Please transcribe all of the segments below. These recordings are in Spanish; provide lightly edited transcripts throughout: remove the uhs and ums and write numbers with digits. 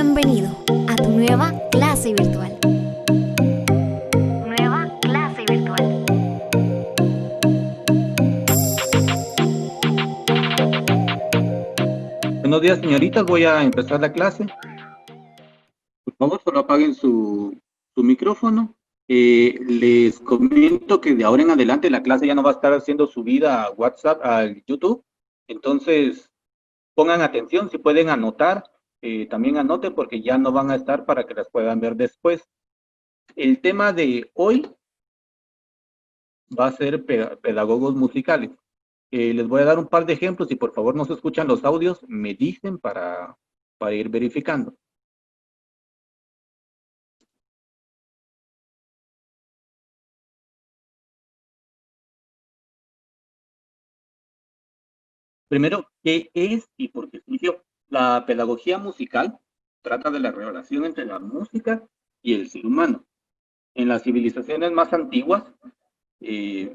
Bienvenido a tu nueva clase virtual. Nueva clase virtual. Buenos días, señoritas. Voy a empezar la clase. Por favor, solo apaguen su micrófono. Les comento que de ahora en adelante la clase ya no va a estar siendo subida a WhatsApp, a YouTube. Entonces, pongan atención. Si pueden anotar, también anoten porque ya no van a estar para que las puedan ver después. El tema de hoy va a ser pedagogos musicales. Les voy a dar un par de ejemplos y por favor no se escuchan los audios, me dicen para ir verificando. Primero, ¿qué es y por qué surgió? La pedagogía musical trata de la relación entre la música y el ser humano. En las civilizaciones más antiguas, eh,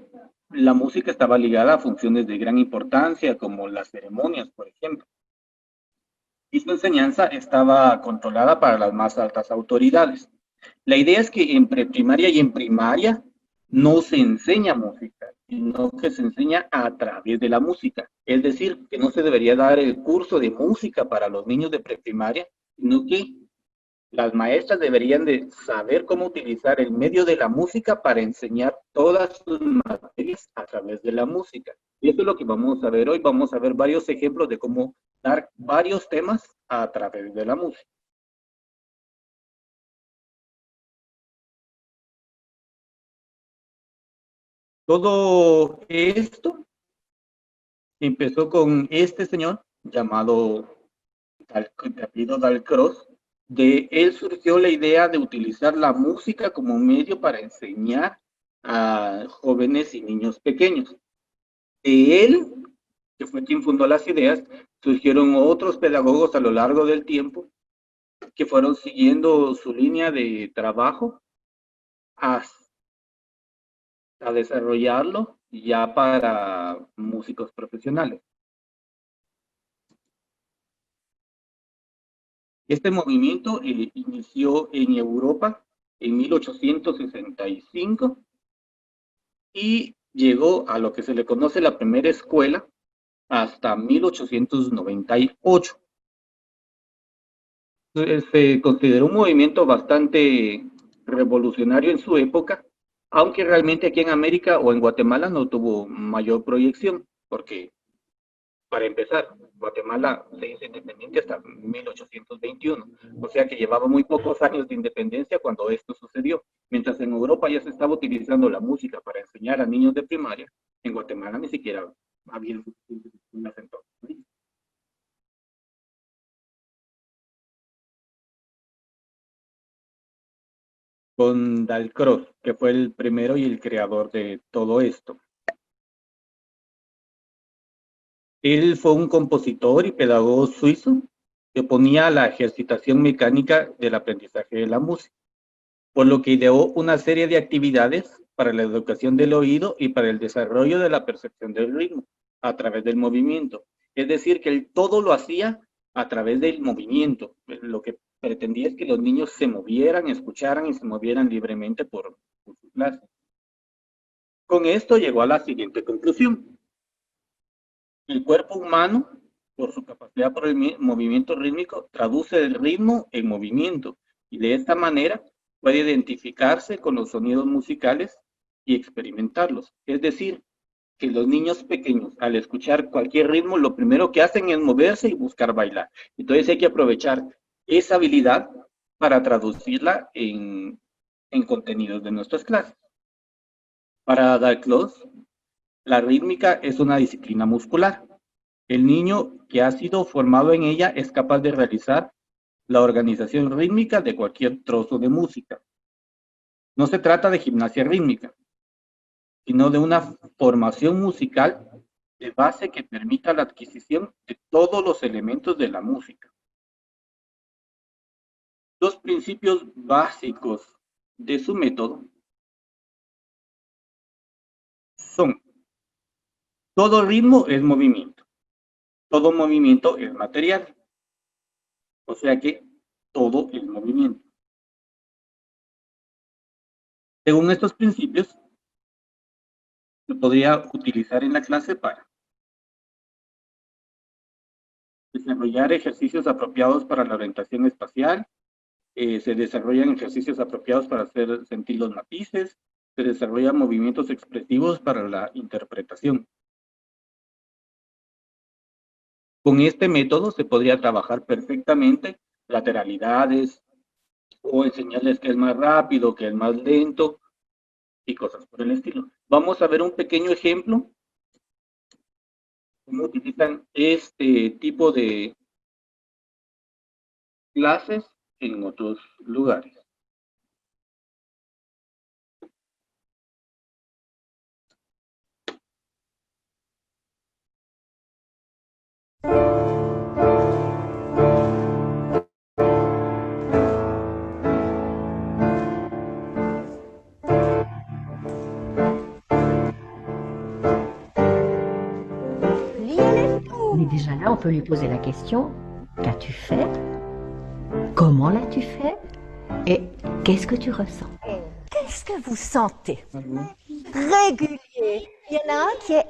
la música estaba ligada a funciones de gran importancia, como las ceremonias, por ejemplo. Y su enseñanza estaba controlada para las más altas autoridades. La idea es que en preprimaria y en primaria no se enseña música, sino que se enseña a través de la música. Es decir, que no se debería dar el curso de música para los niños de preprimaria, sino que las maestras deberían de saber cómo utilizar el medio de la música para enseñar todas sus materias a través de la música. Y eso es lo que vamos a ver hoy. Vamos a ver varios ejemplos de cómo dar varios temas a través de la música. Todo esto empezó con este señor llamado de apellido Dalcroze. De él surgió la idea de utilizar la música como un medio para enseñar a jóvenes y niños pequeños. De él, que fue quien fundó las ideas, surgieron otros pedagogos a lo largo del tiempo que fueron siguiendo su línea de trabajo hasta desarrollarlo ya para músicos profesionales. Este movimiento inició en Europa en 1865 y llegó a lo que se le conoce la primera escuela hasta 1898. Se consideró un movimiento bastante revolucionario en su época, aunque realmente aquí en América o en Guatemala no tuvo mayor proyección, porque para empezar, Guatemala se hizo independiente hasta 1821, o sea que llevaba muy pocos años de independencia cuando esto sucedió. Mientras en Europa ya se estaba utilizando la música para enseñar a niños de primaria, en Guatemala ni siquiera había suficientes escuelas entonces. Con Dalcroze, que fue el primero y el creador de todo esto. Él fue un compositor y pedagogo suizo que oponía a la ejercitación mecánica del aprendizaje de la música, por lo que ideó una serie de actividades para la educación del oído y para el desarrollo de la percepción del ritmo a través del movimiento. Es decir, que él todo lo hacía a través del movimiento. Lo que pretendía es que los niños se movieran, escucharan y se movieran libremente por su clase. Con esto llegó a la siguiente conclusión. El cuerpo humano, por su capacidad por el movimiento rítmico, traduce el ritmo en movimiento y de esta manera puede identificarse con los sonidos musicales y experimentarlos. Es decir, que los niños pequeños, al escuchar cualquier ritmo, lo primero que hacen es moverse y buscar bailar. Entonces hay que aprovechar esa habilidad para traducirla en contenidos de nuestras clases. Para Dalcroze, la rítmica es una disciplina muscular. El niño que ha sido formado en ella es capaz de realizar la organización rítmica de cualquier trozo de música. No se trata de gimnasia rítmica, sino de una formación musical de base que permita la adquisición de todos los elementos de la música. Los principios básicos de su método son: todo ritmo es movimiento, todo movimiento es material. O sea que todo el movimiento. Según estos principios, se podría utilizar en la clase para desarrollar ejercicios apropiados para la orientación espacial, se desarrollan ejercicios apropiados para hacer sentir los matices, se desarrollan movimientos expresivos para la interpretación. Con este método se podría trabajar perfectamente lateralidades o enseñarles que es más rápido, que es más lento y cosas por el estilo. Vamos a ver un pequeño ejemplo cómo utilizan este tipo de clases en otros lugares. Mais déjà là, on peut lui poser la question, qu'as-tu fait? Comment l'as-tu fait? Et qu'est-ce que tu ressens? Qu'est-ce que vous sentez? Régulier. Il y en a un qui est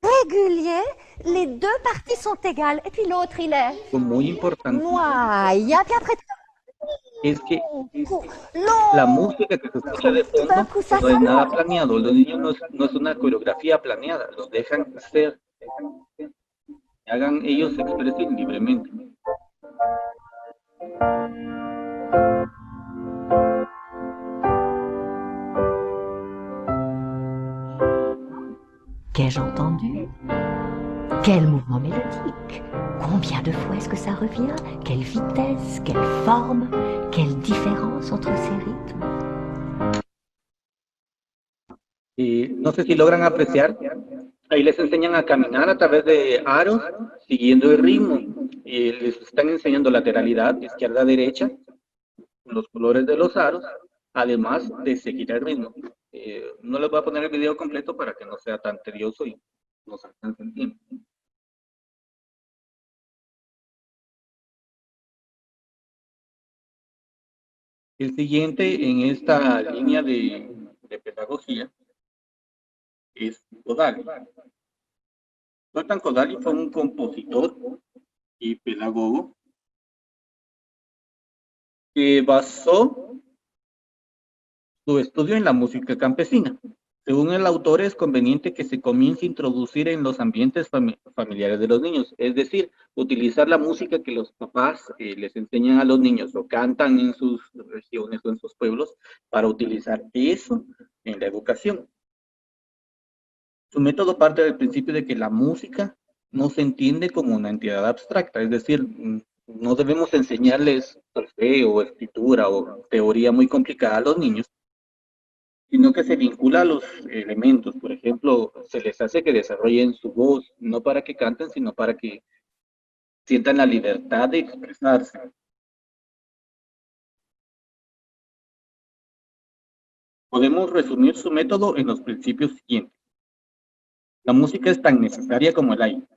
régulier, les deux parties sont égales, et puis l'autre, il est Muy importante moyen, puis après, es que long. la música que se escucha de fondo no es nada planeado. Los niños no es una coreografía planeada, los dejan ser, hagan ellos se expresen libremente. Qu'ai-je entendu? Quel mouvement mélodique? Combien de fois est-ce que ça revient? Quelle vitesse? Quelle forme? Quelle différence entre ces rythmes? No sé si logran apreciar, ahí les enseñan a caminar a través de aros, siguiendo el ritmo. Les están enseñando lateralidad, izquierda, derecha, los colores de los aros, además de seguir el ritmo. No les voy a poner el video completo para que no sea tan tedioso y no se alcance el tiempo. El siguiente en esta línea de pedagogía es Kodali. Zoltán Kodály fue un compositor y pedagogo que basó su estudio en la música campesina. Según el autor, es conveniente que se comience a introducir en los ambientes familiares de los niños, es decir, utilizar la música que los papás les enseñan a los niños o cantan en sus regiones o en sus pueblos para utilizar eso en la educación. Su método parte del principio de que la música no se entiende como una entidad abstracta, es decir, no debemos enseñarles solfeo o escritura o teoría muy complicada a los niños, sino que se vincula a los elementos. Por ejemplo, se les hace que desarrollen su voz, no para que canten, sino para que sientan la libertad de expresarse. Podemos resumir su método en los principios siguientes. La música es tan necesaria como el aire.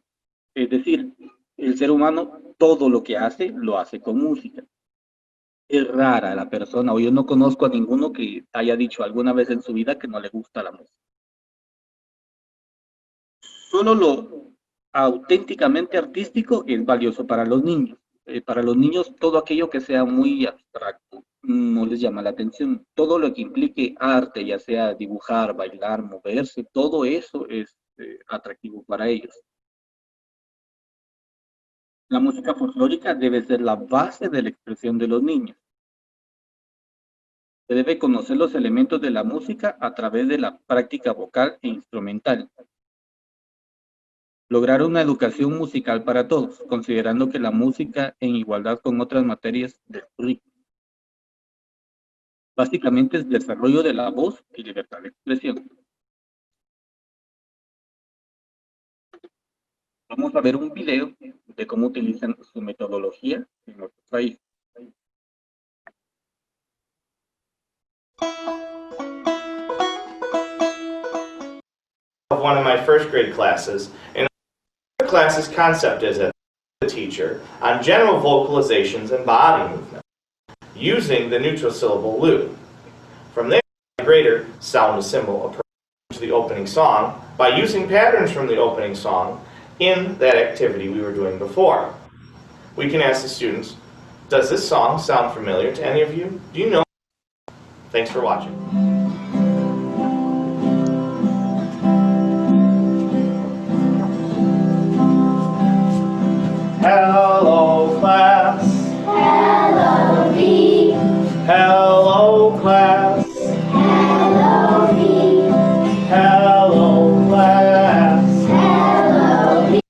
Es decir, el ser humano todo lo que hace, lo hace con música. Es rara la persona, o yo no conozco a ninguno que haya dicho alguna vez en su vida que no le gusta la música. Solo lo auténticamente artístico es valioso para los niños. Para los niños todo aquello que sea muy abstracto no les llama la atención. Todo lo que implique arte, ya sea dibujar, bailar, moverse, todo eso es atractivo para ellos. La música folclórica debe ser la base de la expresión de los niños. Se debe conocer los elementos de la música a través de la práctica vocal e instrumental. Lograr una educación musical para todos, considerando que la música en igualdad con otras materias del currículo. Básicamente es desarrollo de la voz y libertad de expresión. Vamos a ver un video de cómo utilizan su metodología en nuestro país. One of my first grade classes, and the class's concept is a teacher on general vocalizations and body movement. using the neutral syllable lu. From there, the greater sound a symbol approach to the opening song by using patterns from the opening song in that activity we were doing before. We can ask the students, does this song sound familiar to any of you? Do you know? Thanks for watching. Hello class. Hello V. Hello class. Hello V. Hello class. Hello V.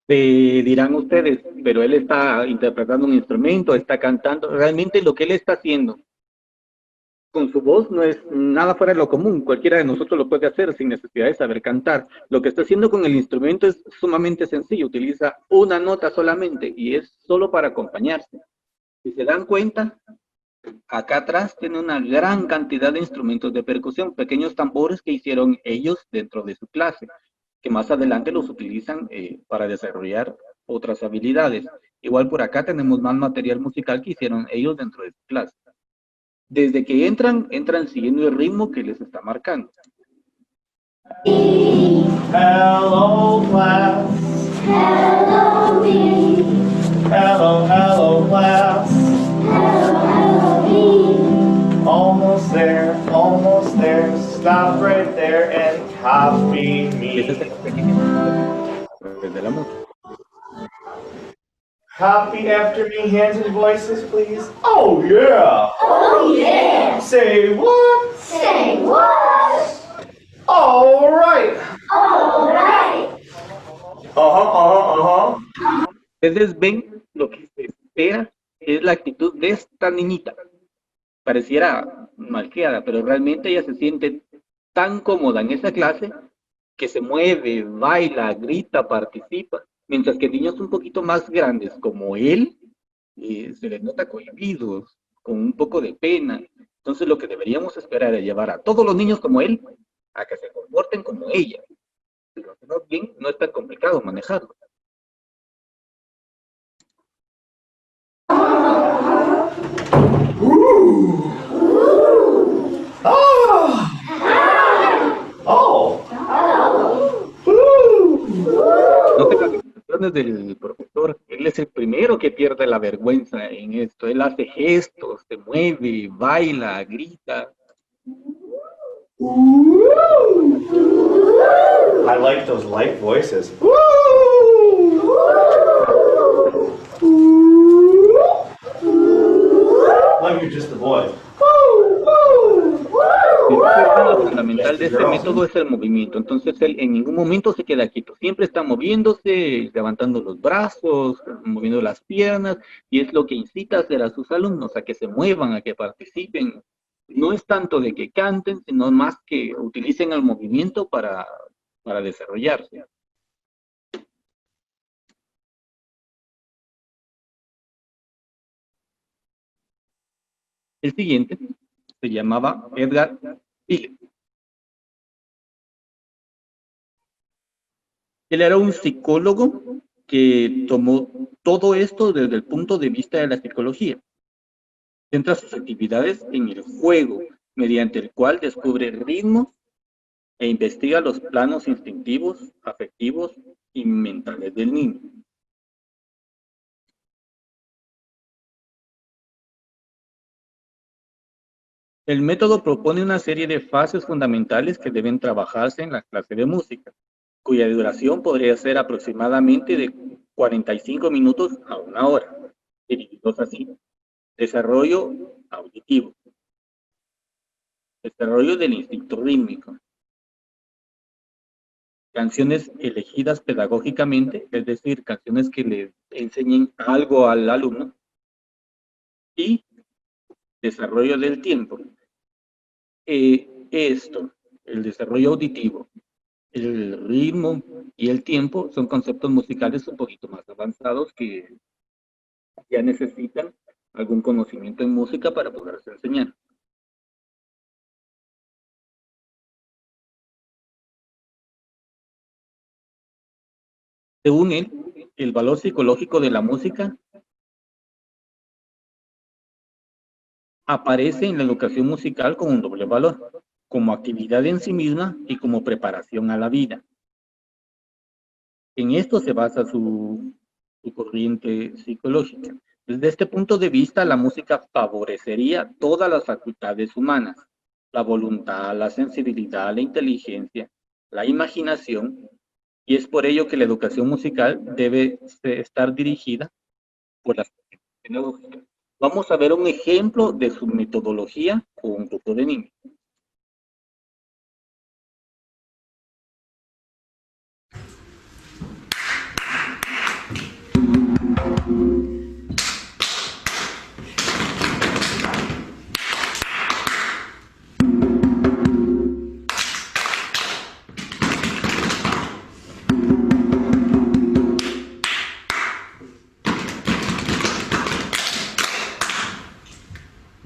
Dirán ustedes, pero él está interpretando un instrumento, está cantando. Realmente lo que él está haciendo con su voz no es nada fuera de lo común. Cualquiera de nosotros lo puede hacer sin necesidad de saber cantar. Lo que está haciendo con el instrumento es sumamente sencillo. Utiliza una nota solamente y es solo para acompañarse. Si se dan cuenta, acá atrás tiene una gran cantidad de instrumentos de percusión, pequeños tambores que hicieron ellos dentro de su clase, que más adelante los utilizan para desarrollar otras habilidades. Igual por acá tenemos más material musical que hicieron ellos dentro de su clase. Desde que entran siguiendo el ritmo que les está marcando. Hello class. Hello V. Hello, hello class. Hello, hello V. Almost there, stop right there and copy Ese es me. el pequeño de la música. Copy after me, hands and voices, please. Oh yeah! Oh yeah! Say what? Say what? All right! All right! Ustedes ven lo que se espera es la actitud de esta niñita. Pareciera malcriada, pero realmente ella se siente tan cómoda en esa clase que se mueve, baila, grita, participa. Mientras que niños un poquito más grandes como él, se les nota cohibidos, con un poco de pena. Entonces lo que deberíamos esperar es llevar a todos los niños como él a que se comporten como ella. Si lo hacemos bien, no es tan complicado manejarlo. Noten las expresiones del profesor. Él es el primero que pierde la vergüenza en esto. Él hace gestos, se mueve, baila, grita. I like those light voices. Let me hear just the boys. Lo fundamental de este método es el movimiento. Entonces él en ningún momento se queda quieto. Siempre está moviéndose, levantando los brazos, moviendo las piernas, y es lo que incita a hacer a sus alumnos a que se muevan, a que participen. No es tanto de que canten, sino más que utilicen el movimiento para desarrollarse. El siguiente se llamaba Edgar Phillips. Él era un psicólogo que tomó todo esto desde el punto de vista de la psicología. Centra sus actividades en el juego, mediante el cual descubre ritmos e investiga los planos instintivos, afectivos y mentales del niño. El método propone una serie de fases fundamentales que deben trabajarse en la clase de música, cuya duración podría ser aproximadamente de 45 minutos a 1 hora, divididos así. Desarrollo auditivo. Desarrollo del instinto rítmico. Canciones elegidas pedagógicamente, es decir, canciones que le enseñen algo al alumno. Y desarrollo del tiempo. El desarrollo auditivo, el ritmo y el tiempo son conceptos musicales un poquito más avanzados que ya necesitan algún conocimiento en música para poderse enseñar. Según él, el valor psicológico de la música aparece en la educación musical con un doble valor, como actividad en sí misma y como preparación a la vida. En esto se basa su corriente psicológica. Desde este punto de vista, la música favorecería todas las facultades humanas, la voluntad, la sensibilidad, la inteligencia, la imaginación, y es por ello que la educación musical debe estar dirigida por las pedagógicas. Vamos a ver un ejemplo de su metodología con un grupo de niños.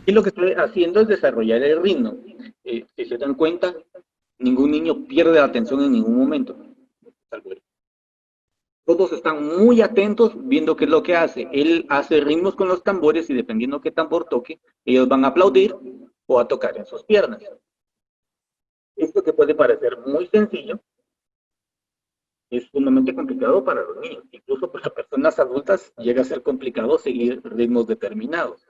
Y lo que estoy haciendo es desarrollar el ritmo. Si se dan cuenta, ningún niño pierde la atención en ningún momento. Todos están muy atentos viendo qué es lo que hace. Él hace ritmos con los tambores y dependiendo qué tambor toque, ellos van a aplaudir o a tocar en sus piernas. Esto que puede parecer muy sencillo, es sumamente complicado para los niños. Incluso para personas adultas llega a ser complicado seguir ritmos determinados.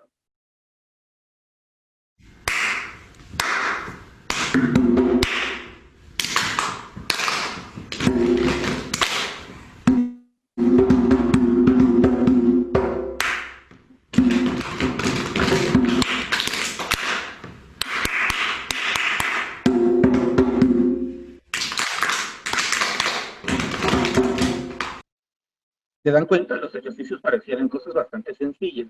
Se dan cuenta, los ejercicios parecieran cosas bastante sencillas.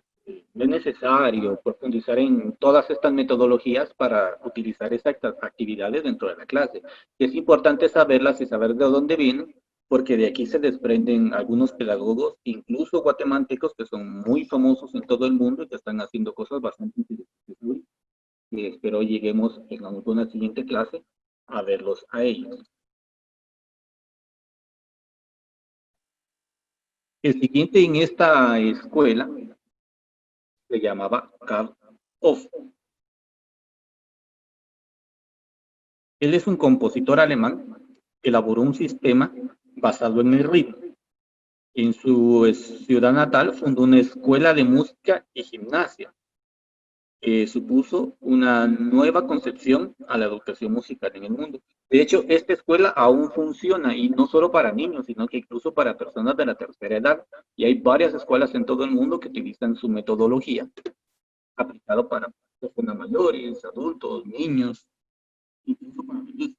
No es necesario profundizar en todas estas metodologías para utilizar estas actividades dentro de la clase. Es importante saberlas y saber de dónde vienen, porque de aquí se desprenden algunos pedagogos, incluso guatemaltecos, que son muy famosos en todo el mundo y que están haciendo cosas bastante interesantes. Y espero lleguemos en alguna siguiente clase a verlos a ellos. El siguiente en esta escuela se llamaba Karl Orff. Él es un compositor alemán que elaboró un sistema basado en el ritmo. En su ciudad natal fundó una escuela de música y gimnasia que supuso una nueva concepción a la educación musical en el mundo. De hecho, esta escuela aún funciona y no solo para niños, sino que incluso para personas de la tercera edad. Y hay varias escuelas en todo el mundo que utilizan su metodología aplicado para personas mayores, adultos, niños, incluso para niños.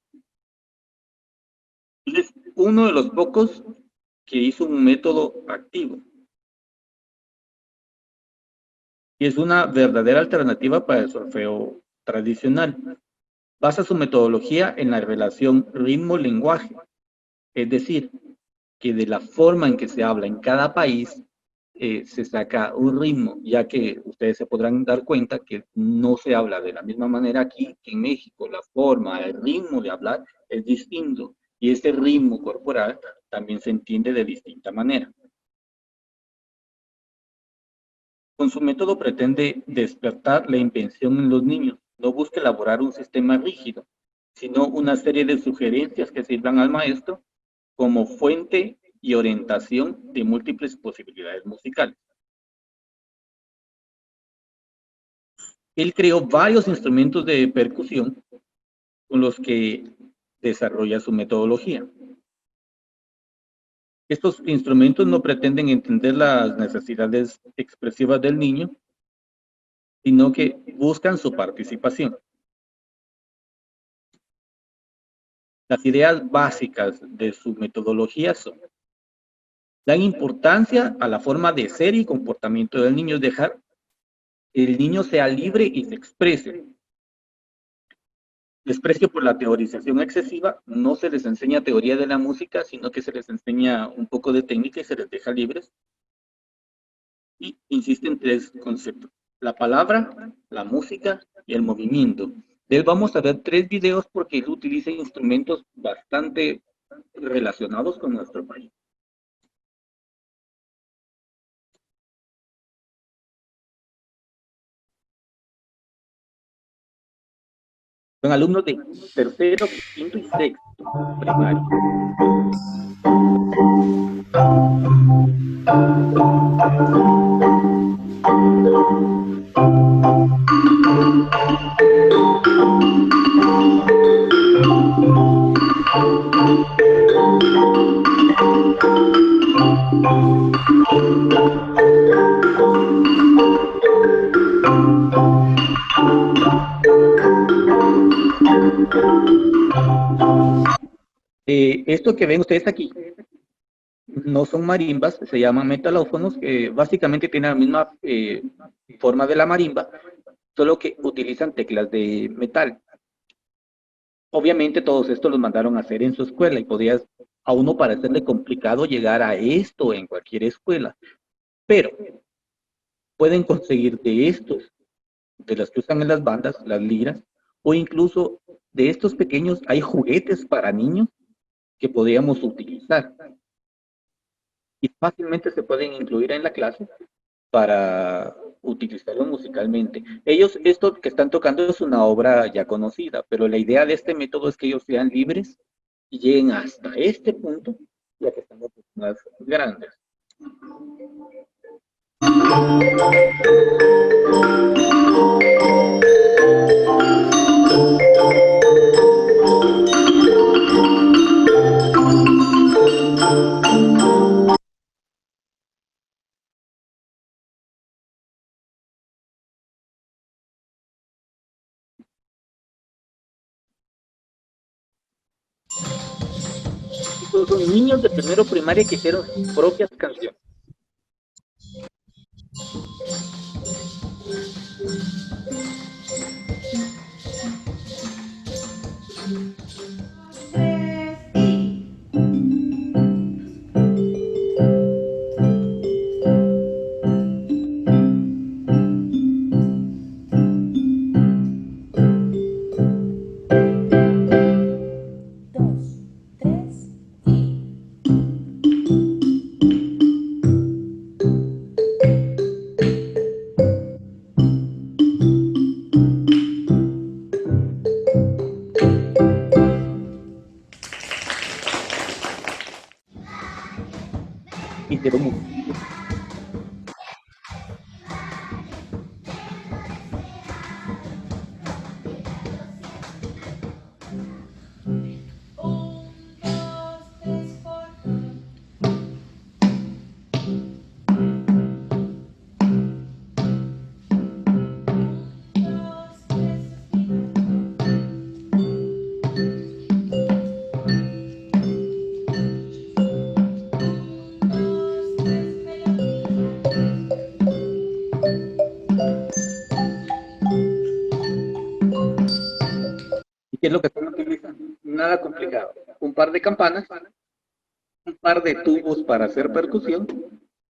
Él es uno de los pocos que hizo un método activo. Y es una verdadera alternativa para el solfeo tradicional. Basa su metodología en la relación ritmo-lenguaje, es decir, que de la forma en que se habla en cada país se saca un ritmo, ya que ustedes se podrán dar cuenta que no se habla de la misma manera aquí que en México. La forma, el ritmo de hablar es distinto y ese ritmo corporal también se entiende de distinta manera. Con su método pretende despertar la invención en los niños. No busca elaborar un sistema rígido, sino una serie de sugerencias que sirvan al maestro como fuente y orientación de múltiples posibilidades musicales. Él creó varios instrumentos de percusión con los que desarrolla su metodología. Estos instrumentos no pretenden entender las necesidades expresivas del niño, sino que buscan su participación. Las ideas básicas de su metodología son: dan importancia a la forma de ser y comportamiento del niño, dejar que el niño sea libre y se exprese. Desprecio por la teorización excesiva, no se les enseña teoría de la música, sino que se les enseña un poco de técnica y se les deja libres. Y insiste en tres conceptos: la palabra, la música y el movimiento. De él vamos a ver 3 videos porque él utiliza instrumentos bastante relacionados con nuestro país. Son alumnos de tercero, quinto y sexto primario. Esto que ven ustedes aquí no son marimbas, se llaman metalófonos, que básicamente tienen la misma forma de la marimba, solo que utilizan teclas de metal. Obviamente todos estos los mandaron a hacer en su escuela y podía a uno parecerle complicado llegar a esto en cualquier escuela, pero pueden conseguir de estos, de las que usan en las bandas, las liras, o incluso de estos pequeños, hay juguetes para niños que podríamos utilizar y fácilmente se pueden incluir en la clase para utilizarlo musicalmente. Ellos, esto que están tocando es una obra ya conocida, pero la idea de este método es que ellos sean libres y lleguen hasta este punto, ya que estamos más grandes. Estos son niños de primero primaria que hicieron sus propias canciones. Hicieron música. ¿Y qué es lo que están utilizando? Nada complicado. Un par de campanas, un par de tubos para hacer percusión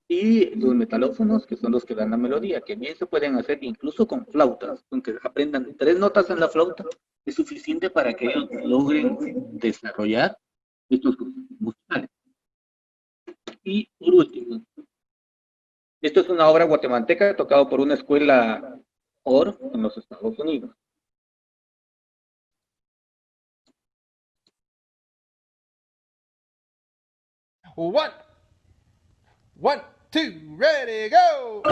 y los metalófonos, que son los que dan la melodía, que bien se pueden hacer incluso con flautas, aunque aprendan 3 notas en la flauta, es suficiente para que ellos logren desarrollar estos grupos musicales. Y por último, esto es una obra guatemalteca tocada por una escuela OR en los Estados Unidos. One, one, two, ready, go!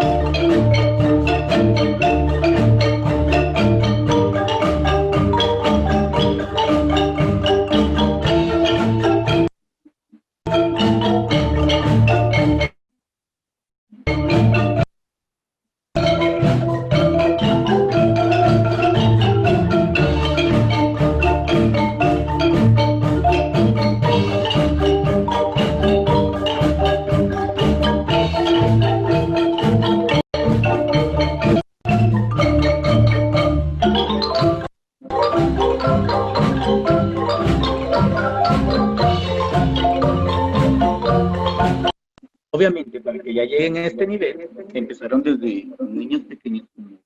Obviamente, para que ya lleguen a este nivel, empezaron desde niños pequeños, como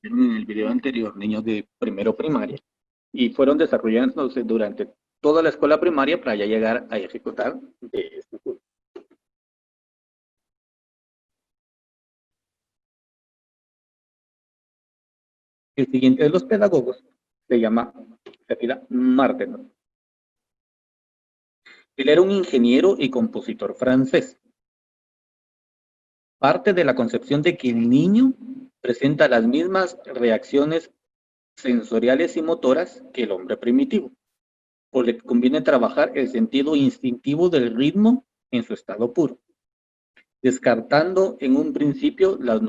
vieron en el video anterior, niños de primero primaria, y fueron desarrollándose durante toda la escuela primaria para ya llegar a ejecutar de este curso. El siguiente de los pedagogos se apela Martenot. Él era un ingeniero y compositor francés. Parte de la concepción de que el niño presenta las mismas reacciones sensoriales y motoras que el hombre primitivo, por lo que conviene trabajar el sentido instintivo del ritmo en su estado puro, descartando en un principio las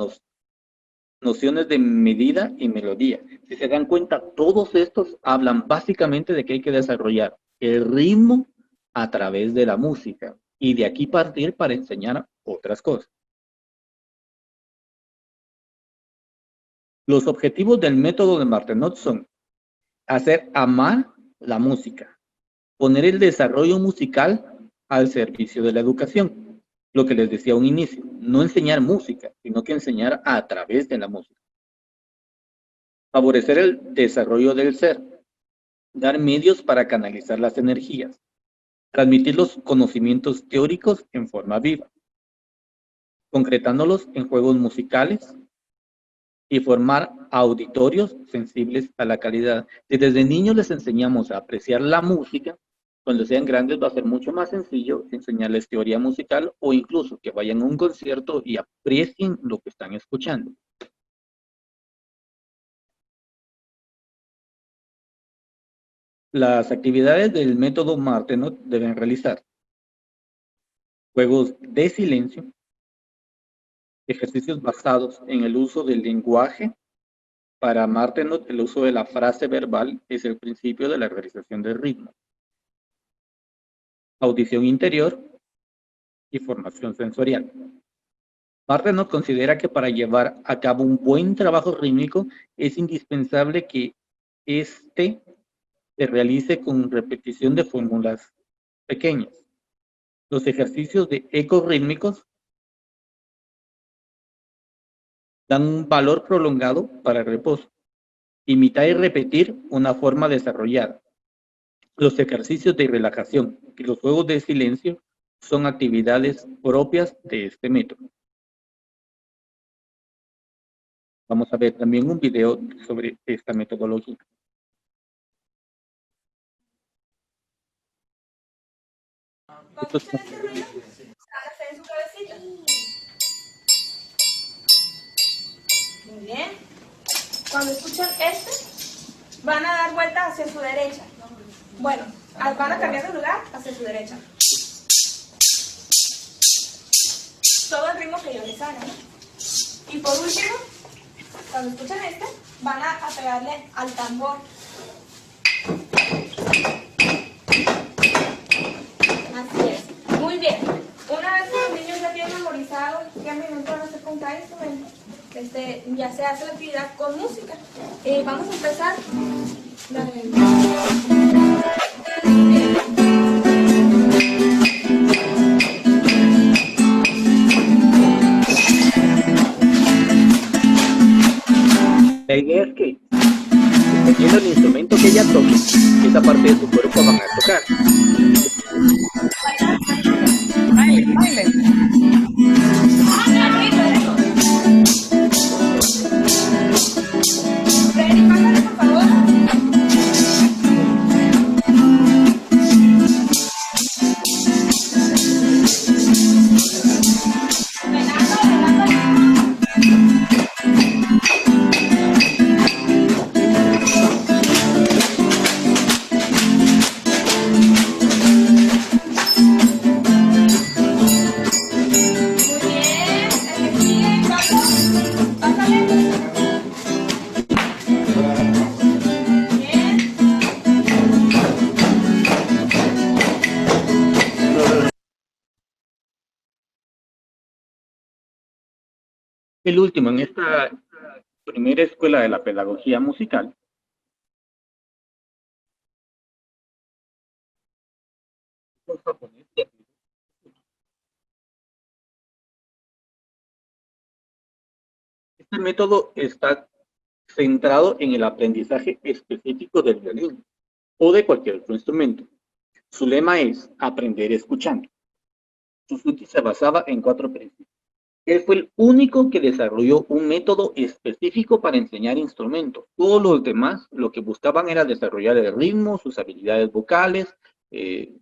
nociones de medida y melodía. Si se dan cuenta, todos estos hablan básicamente de que hay que desarrollar el ritmo a través de la música y de aquí partir para enseñar otras cosas. Los objetivos del método de Martenot son hacer amar la música, poner el desarrollo musical al servicio de la educación, lo que les decía a un inicio, no enseñar música, sino que enseñar a través de la música. Favorecer el desarrollo del ser, dar medios para canalizar las energías, transmitir los conocimientos teóricos en forma viva, concretándolos en juegos musicales y formar auditorios sensibles a la calidad. Si desde niños les enseñamos a apreciar la música, cuando sean grandes va a ser mucho más sencillo enseñarles teoría musical o incluso que vayan a un concierto y aprecien lo que están escuchando. Las actividades del método Martenot deben realizar juegos de silencio, ejercicios basados en el uso del lenguaje. Para Martenot, el uso de la frase verbal es el principio de la realización del ritmo. Audición interior y formación sensorial. Martenot considera que para llevar a cabo un buen trabajo rítmico es indispensable que éste se realice con repetición de fórmulas pequeñas. Los ejercicios de ecos rítmicos dan un valor prolongado para el reposo. Imitar y repetir una forma desarrollada. Los ejercicios de relajación y los juegos de silencio son actividades propias de este método. Vamos a ver también un video sobre esta metodología. Cuando escuchen este ruido, hágase en su cabecita. Muy bien. Cuando escuchan este, van a dar vueltas hacia su derecha. Bueno, van a cambiar de lugar hacia su derecha. Todo el ritmo que yo les haga, ¿no? Y por último, cuando escuchan este, van a pegarle al tambor. Así es. Muy bien. Una vez que los niños ya tienen memorizado qué minuto van a hacer con cada instrumento, ya se hace la actividad con música. Vamos a empezar. La idea es que, dependiendo del instrumento que ella toque, esa parte de su cuerpo van a tocar. Baile, baile. Freddy, pásale, por favor. El último, en esta primera escuela de la pedagogía musical, este método está centrado en el aprendizaje específico del violín o de cualquier otro instrumento. Su lema es aprender escuchando. Suzuki se basaba en 4 principios. Él fue el único que desarrolló un método específico para enseñar instrumentos. Todos los demás lo que buscaban era desarrollar el ritmo, sus habilidades vocales, eh,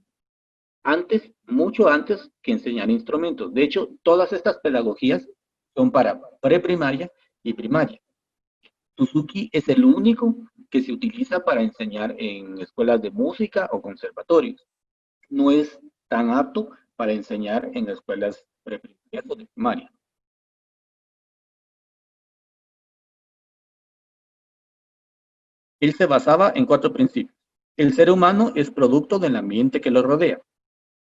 mucho antes que enseñar instrumentos. De hecho, todas estas pedagogías son para preprimaria y primaria. Suzuki es el único que se utiliza para enseñar en escuelas de música o conservatorios. No es tan apto para enseñar en escuelas preprimarias o de primaria. Él se basaba en 4 principios. El ser humano es producto del ambiente que lo rodea.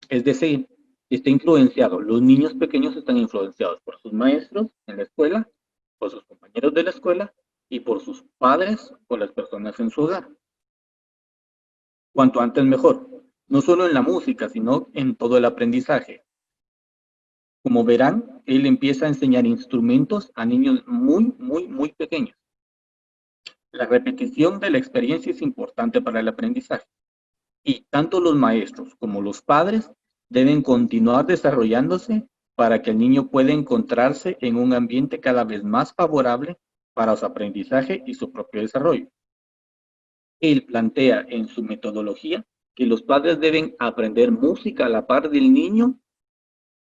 Es decir, está influenciado. Los niños pequeños están influenciados por sus maestros en la escuela, por sus compañeros de la escuela y por sus padres o las personas en su hogar. Cuanto antes mejor, no solo en la música, sino en todo el aprendizaje. Como verán, él empieza a enseñar instrumentos a niños muy pequeños. La repetición de la experiencia es importante para el aprendizaje. Y tanto los maestros como los padres deben continuar desarrollándose para que el niño pueda encontrarse en un ambiente cada vez más favorable para su aprendizaje y su propio desarrollo. Él plantea en su metodología que los padres deben aprender música a la par del niño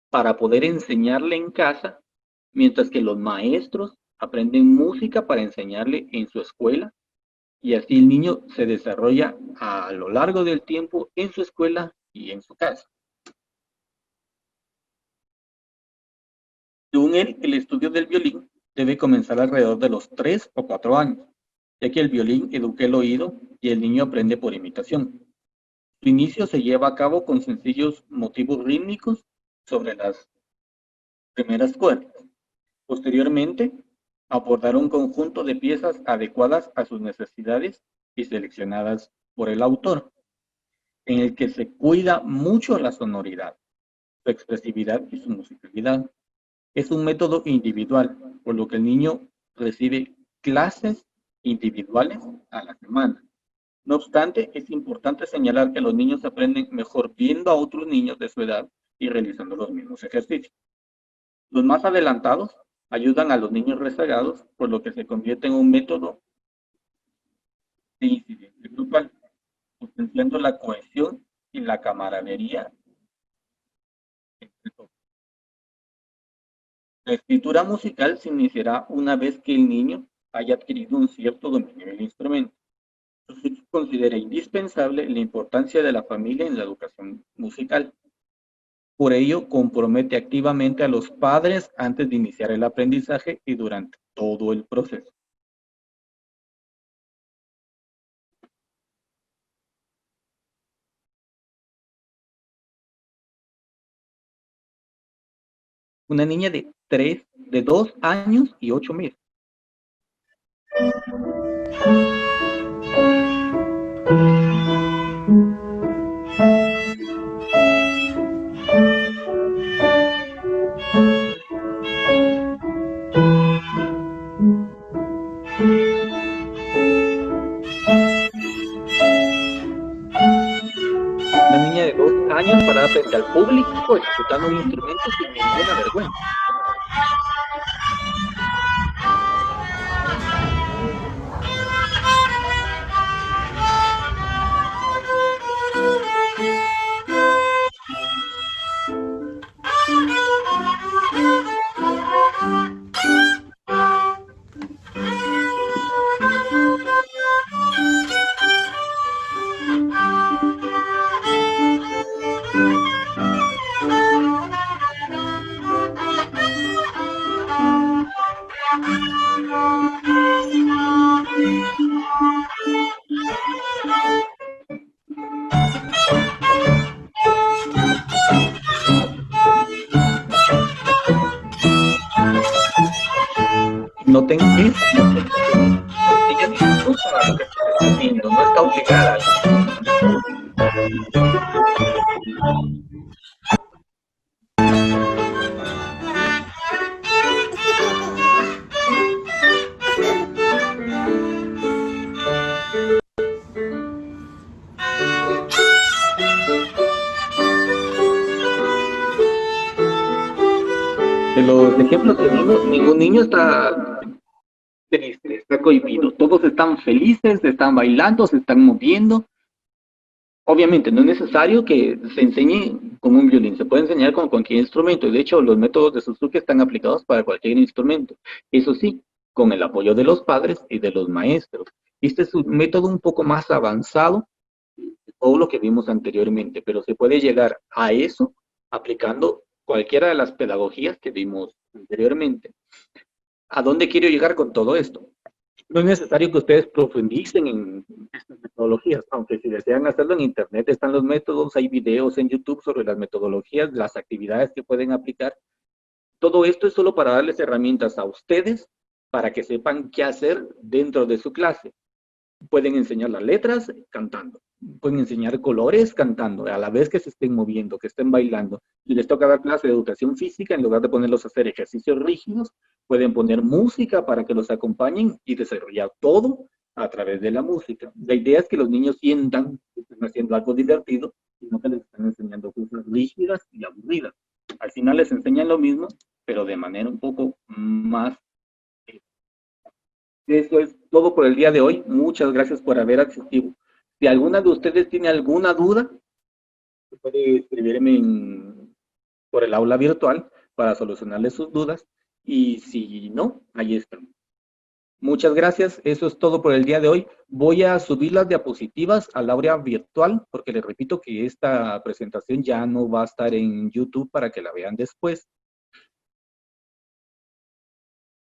para poder enseñarle en casa, mientras que los maestros aprenden música para enseñarle en su escuela, y así el niño se desarrolla a lo largo del tiempo en su escuela y en su casa. Según él, el estudio del violín debe comenzar alrededor de los 3 o 4 años, ya que el violín educa el oído y el niño aprende por imitación. Su inicio se lleva a cabo con sencillos motivos rítmicos sobre las primeras cuerdas. Posteriormente, abordar un conjunto de piezas adecuadas a sus necesidades y seleccionadas por el autor, en el que se cuida mucho la sonoridad, su expresividad y su musicalidad. Es un método individual, por lo que el niño recibe clases individuales a la semana. No obstante, es importante señalar que los niños aprenden mejor viendo a otros niños de su edad y realizando los mismos ejercicios. Los más adelantados ayudan a los niños rezagados, por lo que se convierte en un método de incidencia grupal, potenciando la cohesión y la camaradería entre todos. La escritura musical se iniciará una vez que el niño haya adquirido un cierto dominio del instrumento. Suzuki considera indispensable la importancia de la familia en la educación musical. Por ello, compromete activamente a los padres antes de iniciar el aprendizaje y durante todo el proceso. Una niña de 2 años y 8 meses. Una niña de 2 años parada frente al público ejecutando un instrumento sin ninguna vergüenza. Noten esto. Ella disfruta lo que está haciendo, no está obligada. De los ejemplos lo que vimos, ningún niño está triste, está cohibido. Todos están felices, están bailando, se están moviendo. Obviamente no es necesario que se enseñe con un violín, se puede enseñar con cualquier instrumento. De hecho, los métodos de Suzuki están aplicados para cualquier instrumento. Eso sí, con el apoyo de los padres y de los maestros. Este es un método un poco más avanzado de todo lo que vimos anteriormente, pero se puede llegar a eso aplicando cualquiera de las pedagogías que vimos anteriormente. ¿A dónde quiero llegar con todo esto? No es necesario que ustedes profundicen en estas metodologías, aunque si desean hacerlo en internet están los métodos, hay videos en YouTube sobre las metodologías, las actividades que pueden aplicar. Todo esto es solo para darles herramientas a ustedes para que sepan qué hacer dentro de su clase. Pueden enseñar las letras cantando, pueden enseñar colores cantando, a la vez que se estén moviendo, que estén bailando. Si les toca dar clase de educación física, en lugar de ponerlos a hacer ejercicios rígidos, pueden poner música para que los acompañen y desarrollar todo a través de la música. La idea es que los niños sientan que están haciendo algo divertido y no que les están enseñando cosas rígidas y aburridas. Al final les enseñan lo mismo, pero de manera un poco más. Eso es todo por el día de hoy. Muchas gracias por haber asistido. Si alguna de ustedes tiene alguna duda, puede escribirme por el aula virtual para solucionarles sus dudas. Y si no, ahí están. Muchas gracias. Eso es todo por el día de hoy. Voy a subir las diapositivas al aula virtual porque les repito que esta presentación ya no va a estar en YouTube para que la vean después.